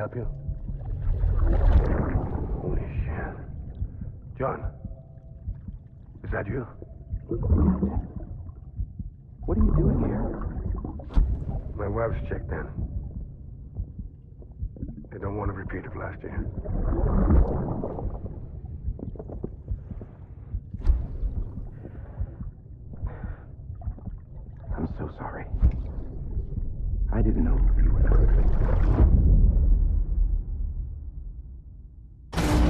help you? Holy shit. John, is that you? What are you doing here? My wife's checked in. They don't want to repeat of last year. I'm so sorry. I didn't know you were not.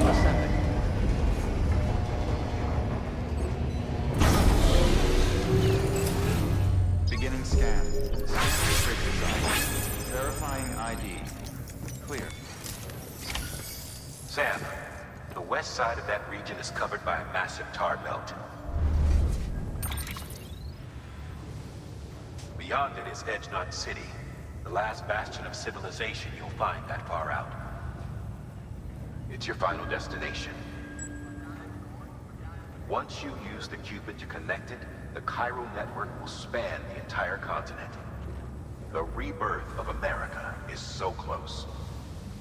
Ascending. Beginning scan. Scanning bridge design. Verifying ID. Clear. Sam, the west side of that region is covered by a massive tar belt. Beyond it is Edgenut City, the last bastion of civilization you'll find that far out. It's your final destination. Once you use the Cupid to connect it, the chiral network will span the entire continent. The rebirth of America is so close.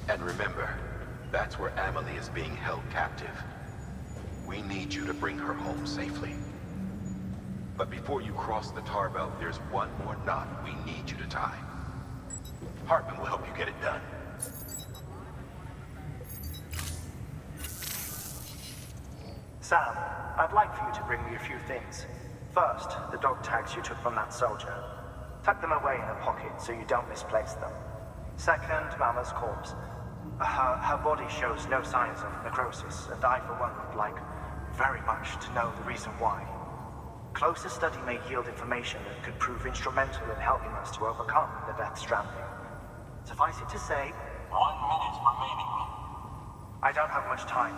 And remember, that's where Amelie is being held captive. We need you to bring her home safely. But before you cross the tar belt, there's one more knot we need you to tie. Hартмэн will help you get it done. Sam, I'd like for you to bring me a few things. First, the dog tags you took from that soldier. Tuck them away in a pocket so you don't misplace them. Second, Mama's corpse. Her body shows no signs of necrosis, and I, for one, would like very much to know the reason why. Closer study may yield information that could prove instrumental in helping us to overcome the Death Stranding. Suffice it to say, 1 minute remaining. I don't have much time.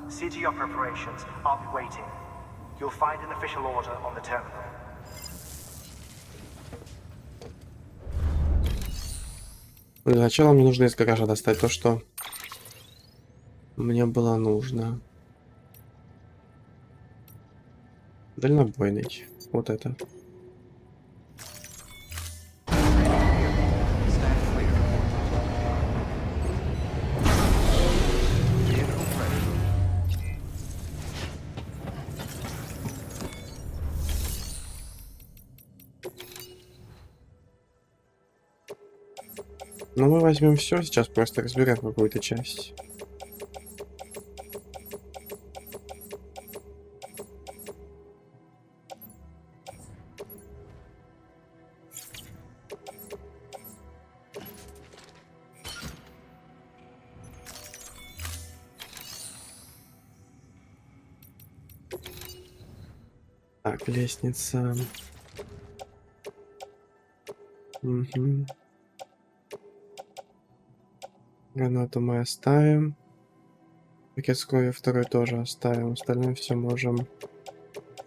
See to your preparations. I'll be waiting. You'll find an official order on the terminal. Для начала мне нужно из гаража достать то, что мне было нужно. Дальнобойный. Вот это. Ну, мы возьмем все, сейчас просто разберем какую-то часть. Так, лестница. Угу. Гранату мы оставим. Пакет с кровью второй тоже оставим. Остальное все можем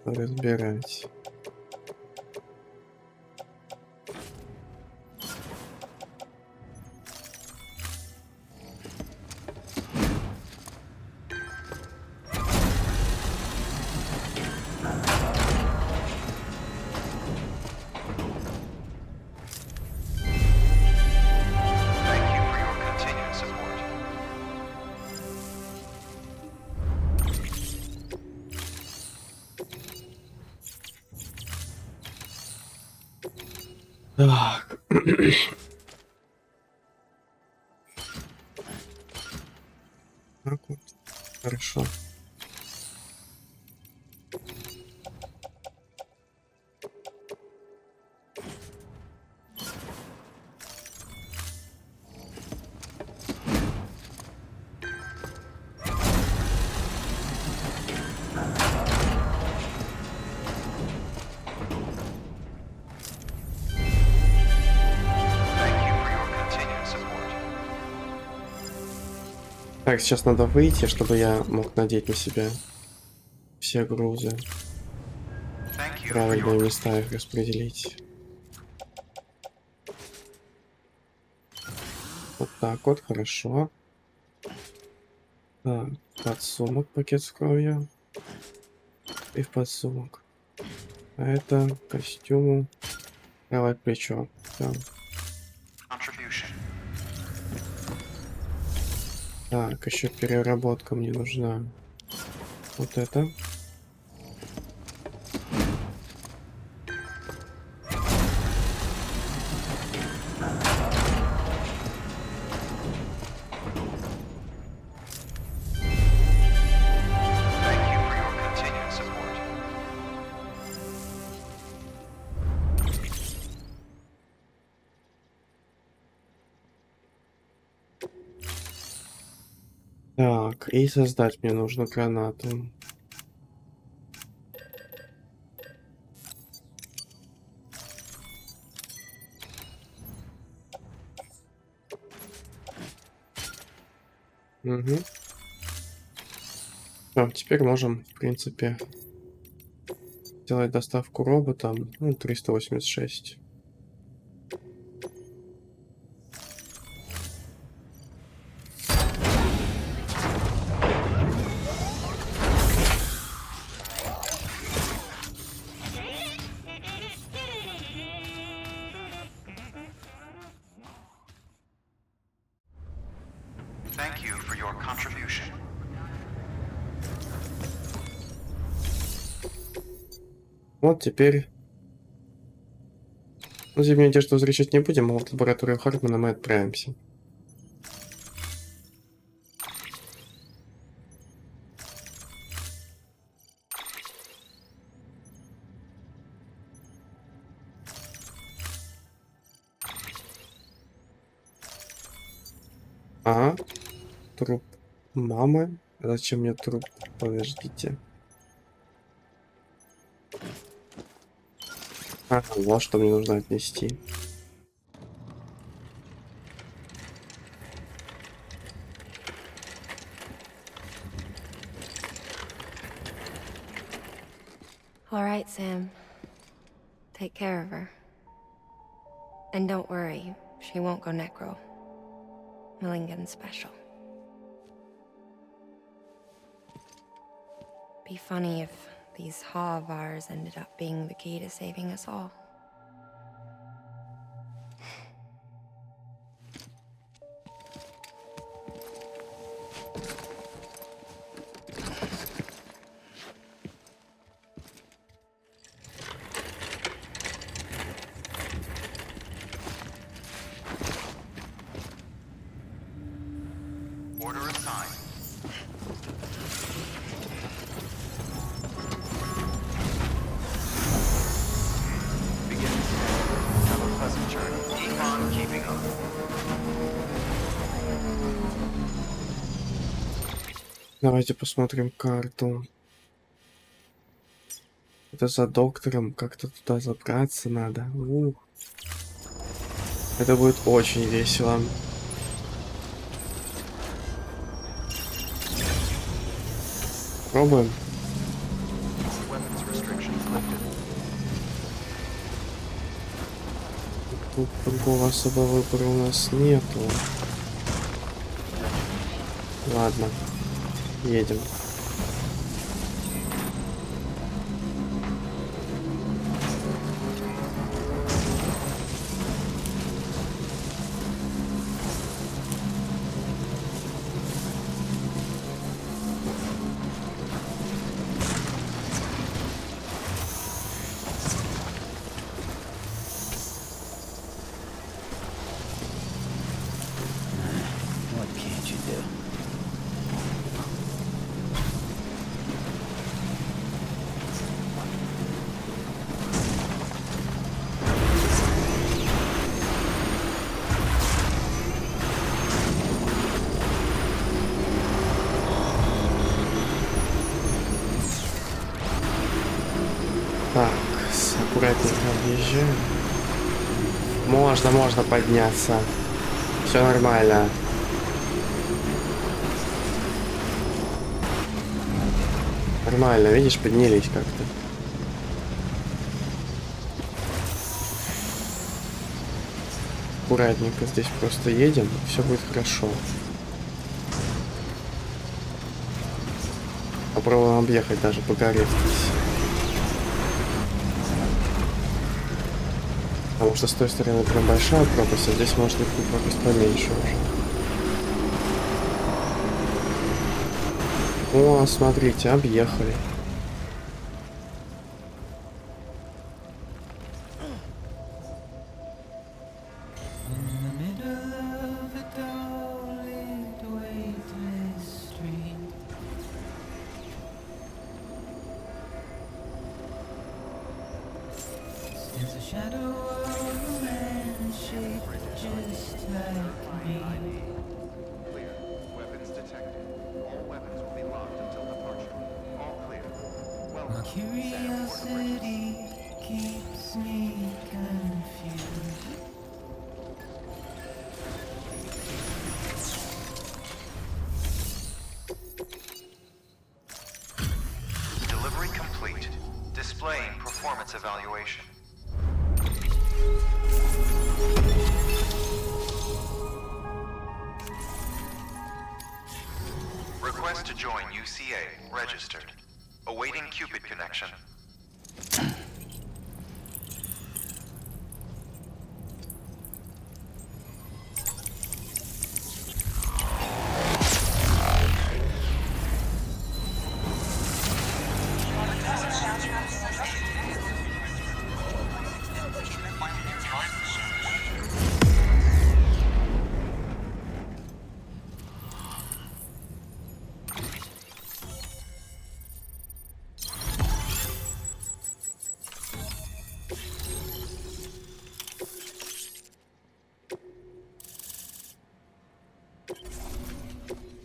разбирать. Так. Так вот. Хорошо. Так, сейчас надо выйти, чтобы я мог надеть на себя все грузы. Правильные места их распределить. Вот так вот, хорошо. Так, подсумок, пакет с кровью. И в подсумок. А это костюму. Правое плечо. Да. Так, еще переработка мне нужна. Вот это. Thank you for your continued support. Так, и создать мне нужно гранаты. Угу. Теперь можем, в принципе, сделать доставку роботом. Ну, 386. Thank you for your contribution. Вот теперь... Ну, зимнюю одежду возвращать не будем, а вот в лабораторию Хартмэна мы отправимся. Ага. Труп мамы. Зачем мне труп? Подождите. Ага, вот что мне нужно отнести. All right, Sam. Take care of her. And don't worry, she won't go necro. Millingan's special. Be funny if these Ha of ours ended up being the key to saving us all. Order assigned. Beginning scan. Have a pleasant journey. Econ keeping up. Давайте посмотрим карту. Это за доктором. Как-то туда забраться надо. Ух. Это будет очень весело. Пробуем. Weapons restrictions lifted. Тут другого особо выбора у нас нету. Ладно. Едем. What can't you do? Так, аккуратненько объезжаем. Можно подняться. Все нормально. Нормально, видишь, поднялись как-то. Аккуратненько здесь просто едем, все будет хорошо. Попробуем объехать даже по горе здесь. Потому что с той стороны прям большая пропасть, а здесь может быть пропасть поменьше уже. О, смотрите, объехали. Clear. Weapons detected. All weapons will be locked until departure. All clear. Welcome. Curiosity keeps me confused. Delivery complete. Displaying performance evaluation. Request to join UCA. Registered. Awaiting Cupid connection.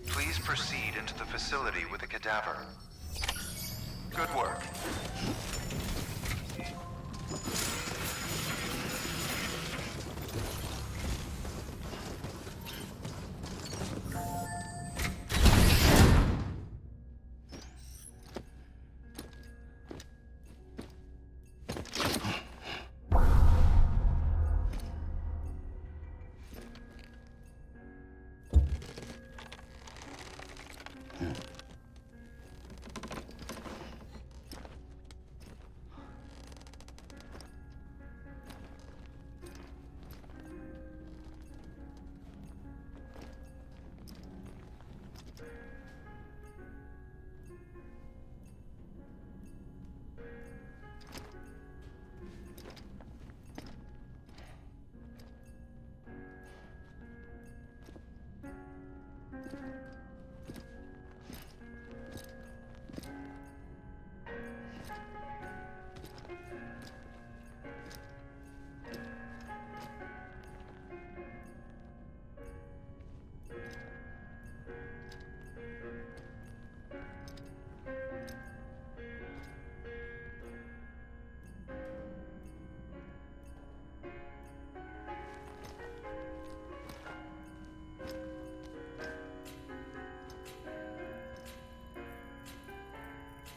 Please proceed into the facility with a cadaver. Good work.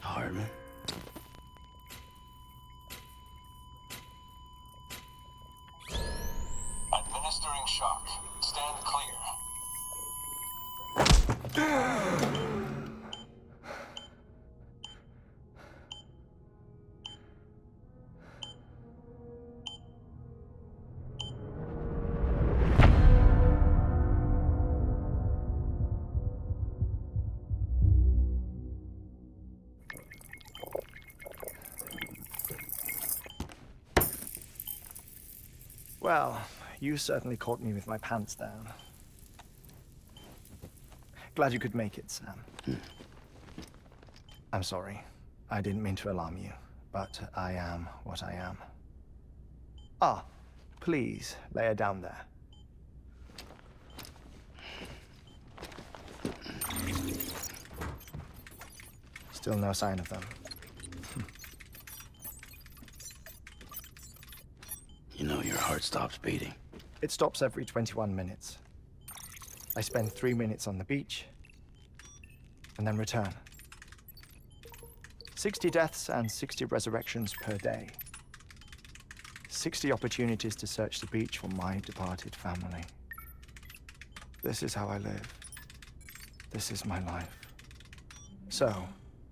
Hardman. Administering shock. Stand clear. Well, you certainly caught me with my pants down. Glad you could make it, Sam. I'm sorry. I didn't mean to alarm you, but I am what I am. Ah, please, lay her down there. Still no sign of them. You know your heart stops beating. It stops every 21 minutes. I spend 3 minutes on the beach, and then return. 60 deaths and 60 resurrections per day. 60 opportunities to search the beach for my departed family. This is how I live. This is my life. So,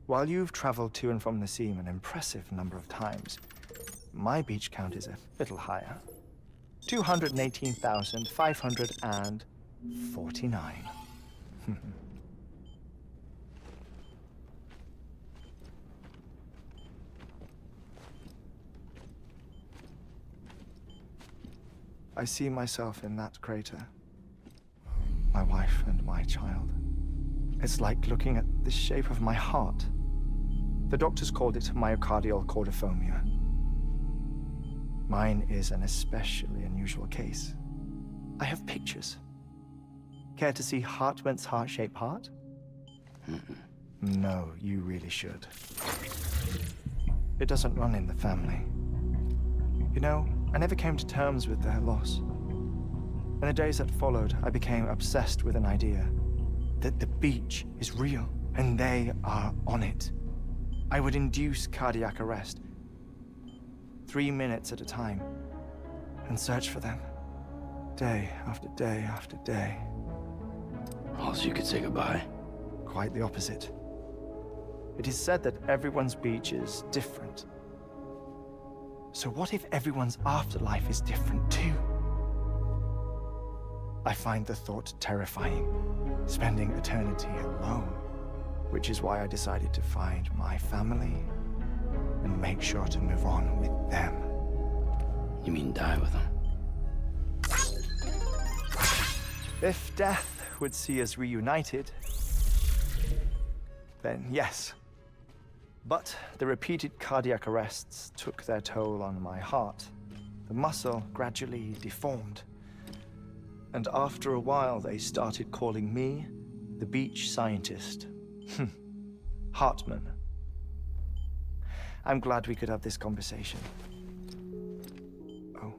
while you've traveled to and from the seam an impressive number of times, my beach count is a little higher. 218,549. I see myself in that crater. My wife and my child. It's like looking at the shape of my heart. The doctors called it myocardial cordiformia. Mine is an especially unusual case. I have pictures. Care to see Hартмэн's heart-shaped heart? No, you really should. It doesn't run in the family. You know, I never came to terms with their loss. In the days that followed, I became obsessed with an idea that the beach is real and they are on it. I would induce cardiac arrest, 3 minutes at a time, and search for them, day after day after day. Oh, so you could say goodbye? Quite the opposite. It is said that everyone's beach is different. So what if everyone's afterlife is different too? I find the thought terrifying, spending eternity alone, which is why I decided to find my family and make sure to move on with them. You mean die with them? If death would see us reunited, then yes. But the repeated cardiac arrests took their toll on my heart. The muscle gradually deformed. And after a while, they started calling me the beach scientist. Hартмэн. I'm glad we could have this conversation. Oh.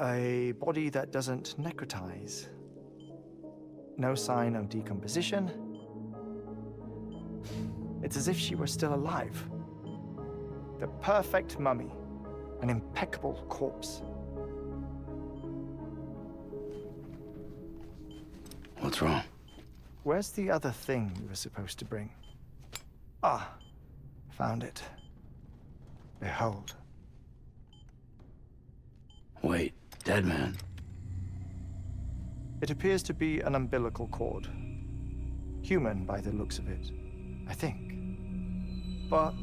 A body that doesn't necrotize. No sign of decomposition. It's as if she were still alive. The perfect mummy. An impeccable corpse. What's wrong? Where's the other thing you were supposed to bring? Ah, found it. Behold. Wait, dead man? It appears to be an umbilical cord. Human by the looks of it, I think. But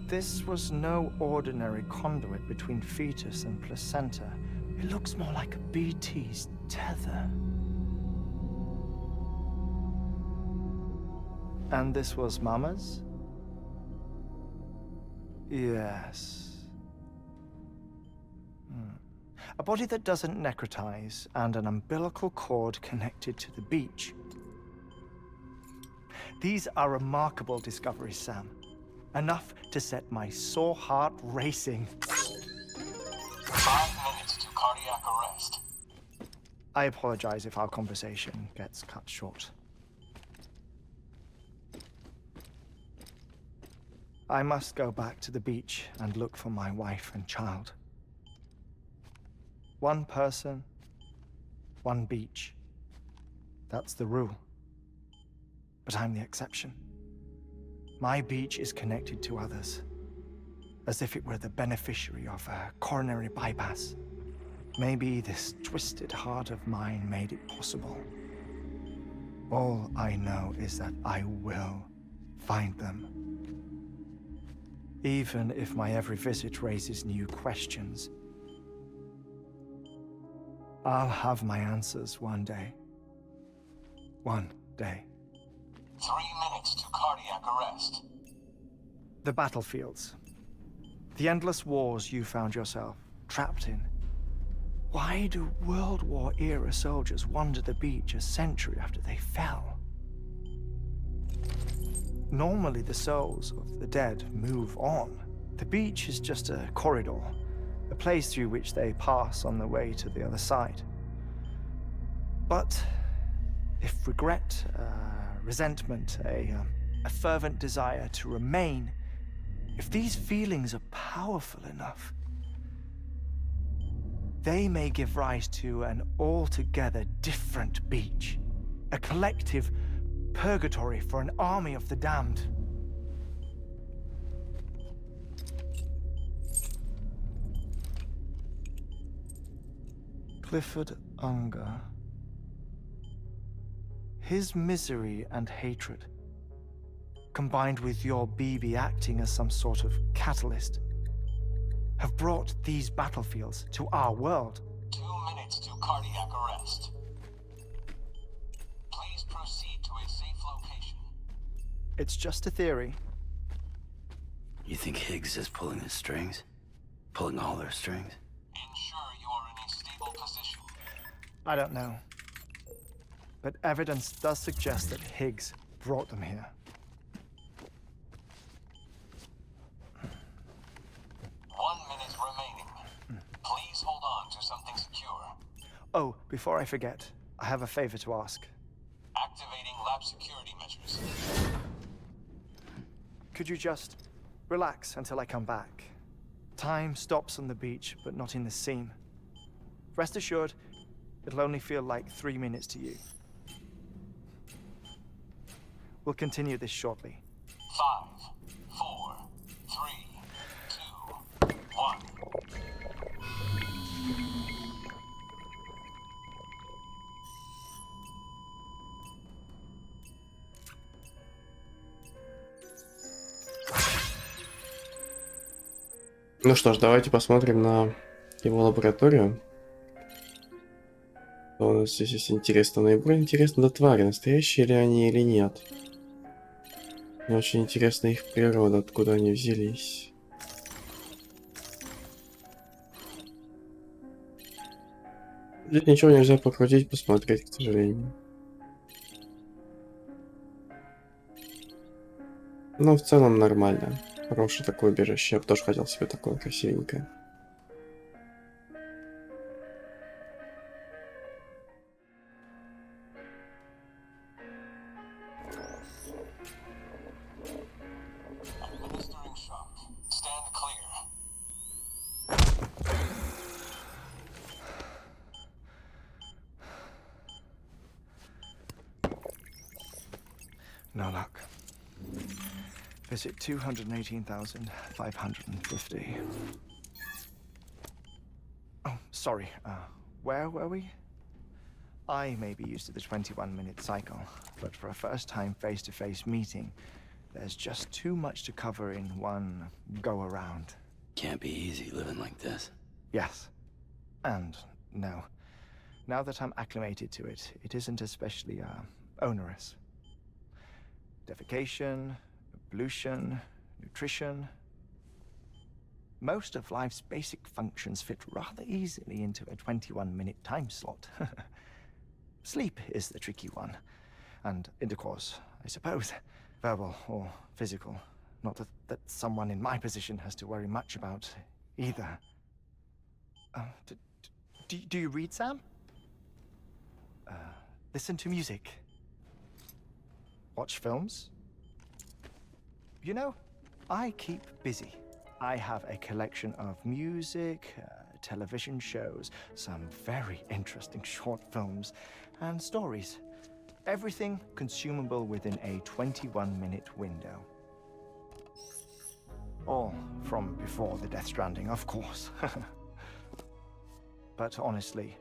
this was no ordinary conduit between fetus and placenta. It looks more like a BT's tether. And this was Mama's? Yes. A body that doesn't necrotize and an umbilical cord connected to the beach. These are remarkable discoveries, Sam. Enough to set my sore heart racing. 5 minutes to cardiac arrest. I apologize if our conversation gets cut short. I must go back to the beach and look for my wife and child. One person, one beach. That's the rule. But I'm the exception. My beach is connected to others, as if it were the beneficiary of a coronary bypass. Maybe this twisted heart of mine made it possible. All I know is that I will find them. Even if my every visit raises new questions, I'll have my answers one day. One day. 3 minutes to cardiac arrest. The battlefields. The endless wars you found yourself trapped in. Why do World War era soldiers wander the beach a century after they fell? Normally the souls of the dead move on. The beach is just a corridor, a place through which they pass on the way to the other side. But if regret, resentment, a fervent desire to remain, if these feelings are powerful enough, they may give rise to an altogether different beach, a collective purgatory for an army of the damned. Clifford Unger. His misery and hatred, combined with your BB acting as some sort of catalyst, have brought these battlefields to our world. 2 minutes to cardiac arrest. Please proceed to a safe location. It's just a theory. You think Higgs is pulling the strings? Pulling all their strings? Ensure you are in a stable position. I don't know. But evidence does suggest that Higgs brought them here. Please hold on to something secure. Oh, before I forget, I have a favor to ask. Activating lab security measures. Could you just relax until I come back? Time stops on the beach, but not in the scene. Rest assured, it'll only feel like 3 minutes to you. We'll continue this shortly. 5, 4, 3, 2, 1. Ну что ж, давайте посмотрим на его лабораторию. Что у нас здесь есть интересно? Наиболее интересно, да, твари, настоящие ли они или нет. Мне очень интересна их природа, откуда они взялись. Здесь ничего нельзя покрутить, посмотреть, к сожалению. Но в целом нормально. Хорошее такое убежище. Я бы тоже хотел себе такое красивенькое. Administering shock. Stand clear. No luck. Visit 218,550. Oh, sorry. Where were we? I may be used to the 21-minute cycle, but for a first-time face-to-face meeting, there's just too much to cover in one go-around. Can't be easy living like this. Yes. And no. Now that I'm acclimated to it, it isn't especially, onerous. Defecation, pollution, nutrition. Most of life's basic functions fit rather easily into a 21-minute time slot. Sleep is the tricky one. And intercourse, I suppose. Verbal or physical. Not that someone in my position has to worry much about either. Do you read, Sam? Listen to music. Watch films. You know, I keep busy. I have a collection of music, television shows, some very interesting short films, and stories. Everything consumable within a 21-minute window. All from before the Death Stranding, of course. But honestly,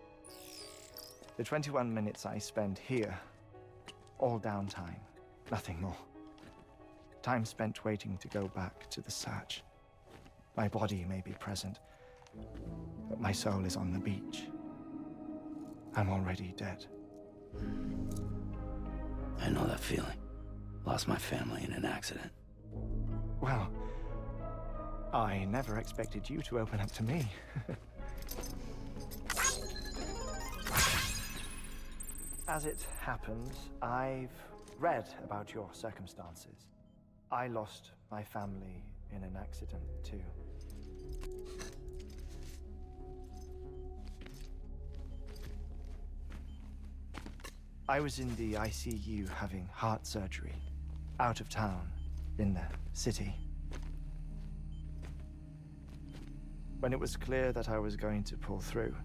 the 21 minutes I spend here, all downtime, nothing more. Time spent waiting to go back to the search. My body may be present, but my soul is on the beach. I'm already dead. I know that feeling. Lost my family in an accident. Well, I never expected you to open up to me. As it happens, I've read about your circumstances. I lost my family in an accident, too. I was in the ICU having heart surgery, out of town, in the city. When it was clear that I was going to pull through,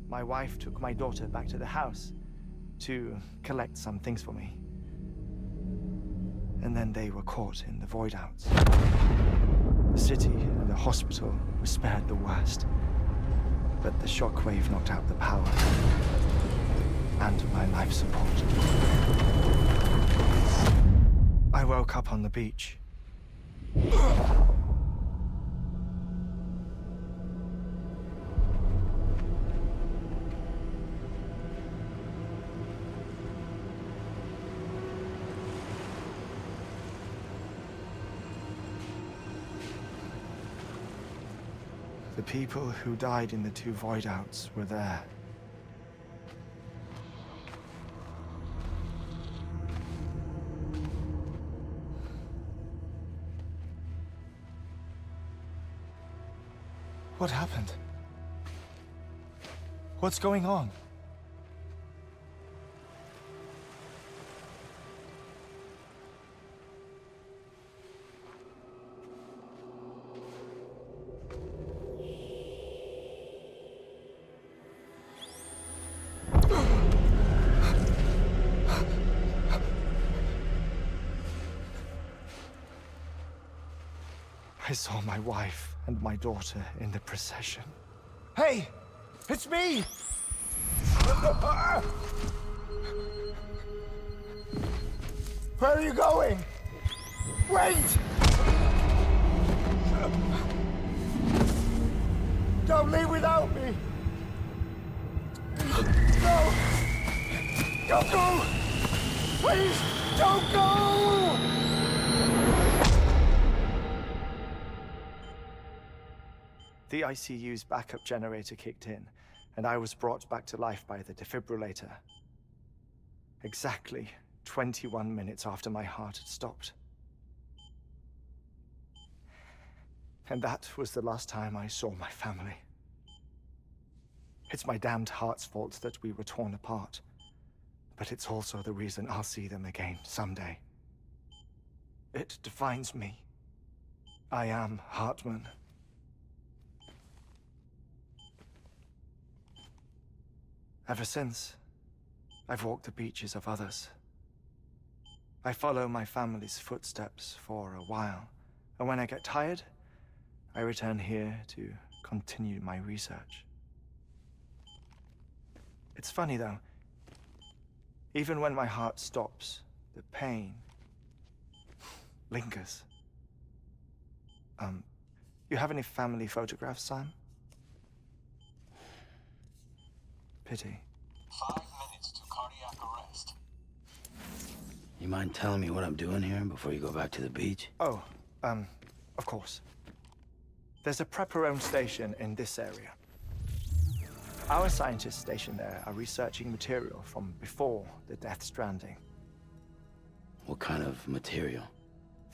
my wife took my daughter back to the house to collect some things for me. And then they were caught in the void-outs. The city and the hospital were spared the worst, but the shockwave knocked out the power and my life support. I woke up on the beach. The people who died in the 2 void outs were there. What happened? What's going on? I saw my wife and my daughter in the procession. Hey! It's me! Where are you going? Wait! Don't leave without me! No! Don't go! Please, don't go! The ICU's backup generator kicked in, and I was brought back to life by the defibrillator. Exactly 21 minutes after my heart had stopped. And that was the last time I saw my family. It's my damned heart's fault that we were torn apart, but it's also the reason I'll see them again someday. It defines me. I am Hартмэн. Ever since, I've walked the beaches of others. I follow my family's footsteps for a while, and when I get tired, I return here to continue my research. It's funny though, even when my heart stops, the pain lingers. You have any family photographs, Sam? Pity. 5 minutes to cardiac arrest. You mind telling me what I'm doing here before you go back to the beach? Oh, of course. There's a prepper-owned station in this area. Our scientists stationed there are researching material from before the Death Stranding. What kind of material?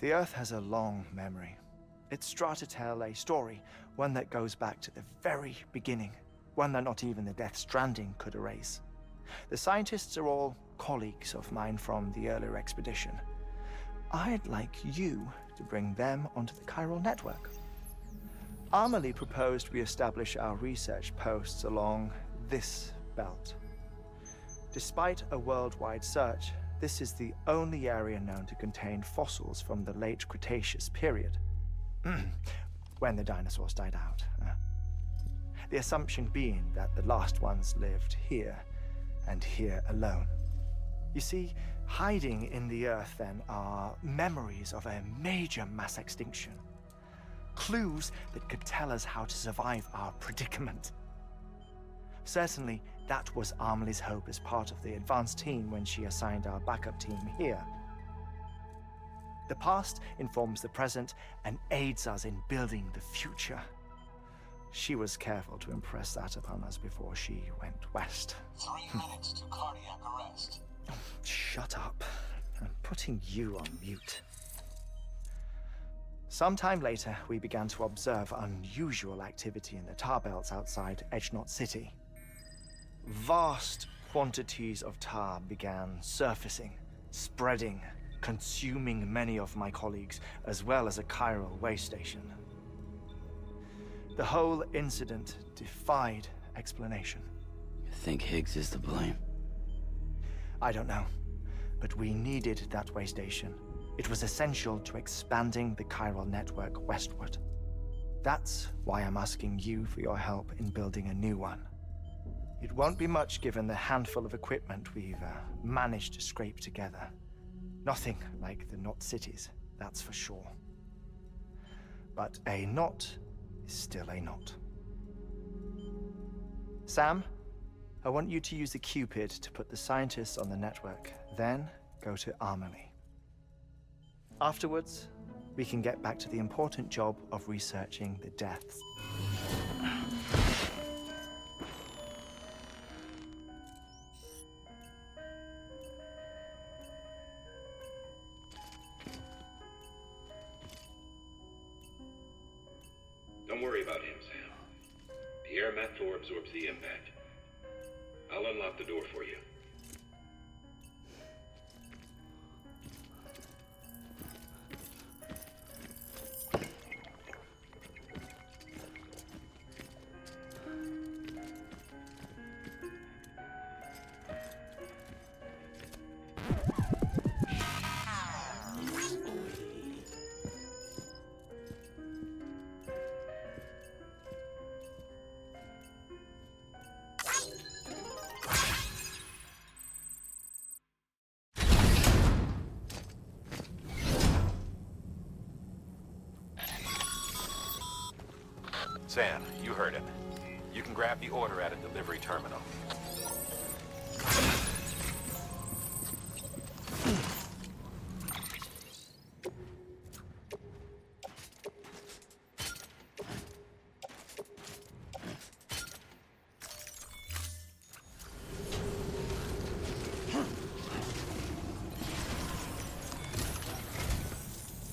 The Earth has a long memory. It's trying to tell a story, one that goes back to the very beginning, one that not even the Death Stranding could erase. The scientists are all colleagues of mine from the earlier expedition. I'd like you to bring them onto the chiral network. Amelie proposed we establish our research posts along this belt. Despite a worldwide search, this is the only area known to contain fossils from the late Cretaceous period, when the dinosaurs died out. The assumption being that the last ones lived here, and here alone. You see, hiding in the Earth then are memories of a major mass extinction. Clues that could tell us how to survive our predicament. Certainly, that was Amelie's hope as part of the advanced team when she assigned our backup team here. The past informs the present and aids us in building the future. She was careful to impress that upon us before she went west. 3 minutes to cardiac arrest. Oh, shut up. I'm putting you on mute. Sometime later, we began to observe unusual activity in the tar belts outside Edgenot City. Vast quantities of tar began surfacing, spreading, consuming many of my colleagues, as well as a chiral way station. The whole incident defied explanation. You think Higgs is to blame? I don't know, but we needed that way station. It was essential to expanding the chiral network westward. That's why I'm asking you for your help in building a new one. It won't be much given the handful of equipment we've managed to scrape together. Nothing like the knot cities, that's for sure. But a knot is still a knot. Sam, I want you to use the Cupid to put the scientists on the network, then go to Amelie. Afterwards, we can get back to the important job of researching the deaths. Don't worry about him, Sam. The air mat floor absorbs the impact. I'll unlock the door for you. Sam, you heard him. You can grab the order at a delivery terminal.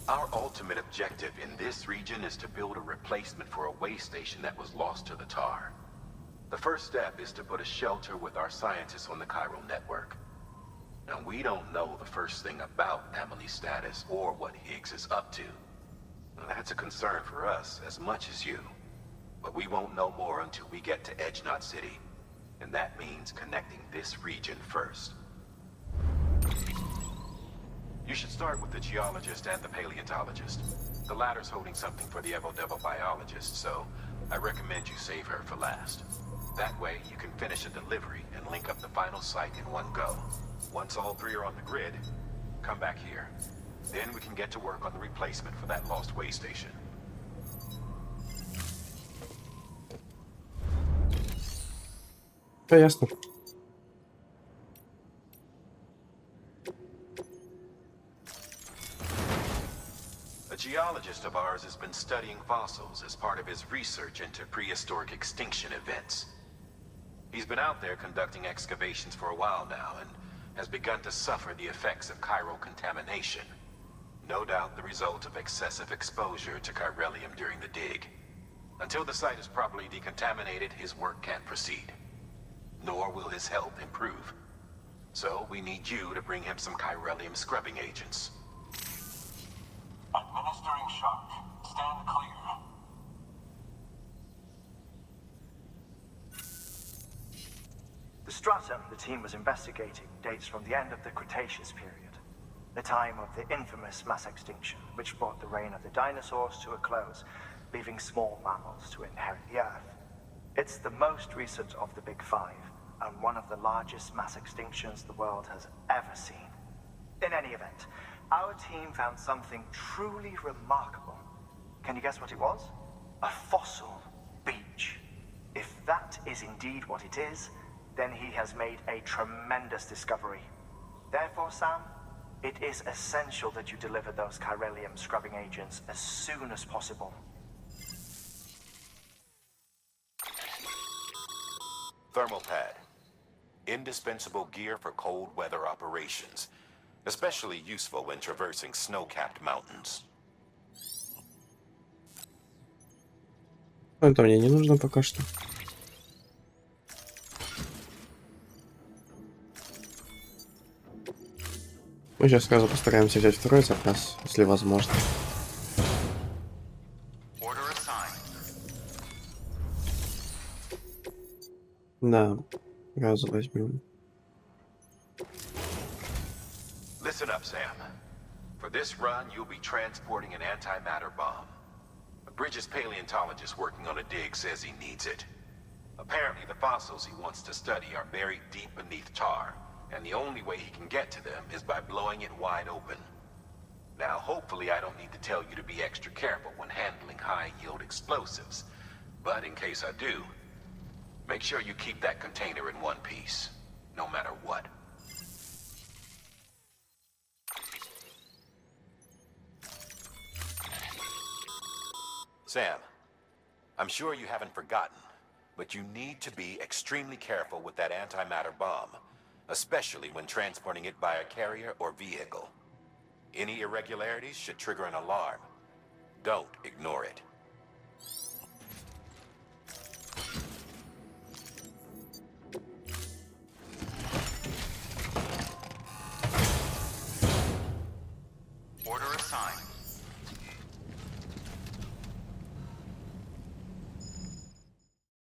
Our ultimate objective in this region is to build a replacement for a way station that was lost to the tar. The first step is to put a shelter with our scientists on the chiral network. Now, we don't know the first thing about Emily's status or what Higgs is up to. Now, that's a concern for us as much as you. But we won't know more until we get to Edge Knot City. And that means connecting this region first. You should start with the geologist and the paleontologist. The latter's holding something for the Evo-Devo biologist, so I recommend you save her for last. That way, you can finish a delivery and link up the final site in one go. Once all three are on the grid, come back here. Then we can get to work on the replacement for that lost way station. Ясно. A geologist of ours has been studying fossils as part of his research into prehistoric extinction events. He's been out there conducting excavations for a while now and has begun to suffer the effects of chiral contamination. No doubt the result of excessive exposure to chiralium during the dig. Until the site is properly decontaminated, his work can't proceed. Nor will his health improve. So we need you to bring him some chiralium scrubbing agents. Administering shock. Stand clear. The stratum the team was investigating dates from the end of the Cretaceous period, the time of the infamous mass extinction, which brought the reign of the dinosaurs to a close, leaving small mammals to inherit the Earth. It's the most recent of the Big Five, and one of the largest mass extinctions the world has ever seen. In any event, our team found something truly remarkable. Can you guess what it was? A fossil beach. If that is indeed what it is, then he has made a tremendous discovery. Therefore, Sam, it is essential that you deliver those chiralium scrubbing agents as soon as possible. Thermal pad. Indispensable gear for cold weather operations. Especially useful when traversing snow-capped mountains. Это мне не нужно пока что. Мы сейчас сразу постараемся взять второй заказ, если возможно. Да, сразу возьмем. Listen up, Sam. For this run, you'll be transporting an antimatter bomb. A Bridges paleontologist working on a dig says he needs it. Apparently, the fossils he wants to study are buried deep beneath tar, and the only way he can get to them is by blowing it wide open. Now, hopefully I don't need to tell you to be extra careful when handling high-yield explosives, but in case I do, make sure you keep that container in one piece, no matter what. Sam, I'm sure you haven't forgotten, but you need to be extremely careful with that antimatter bomb, especially when transporting it by a carrier or vehicle. Any irregularities should trigger an alarm. Don't ignore it. sign.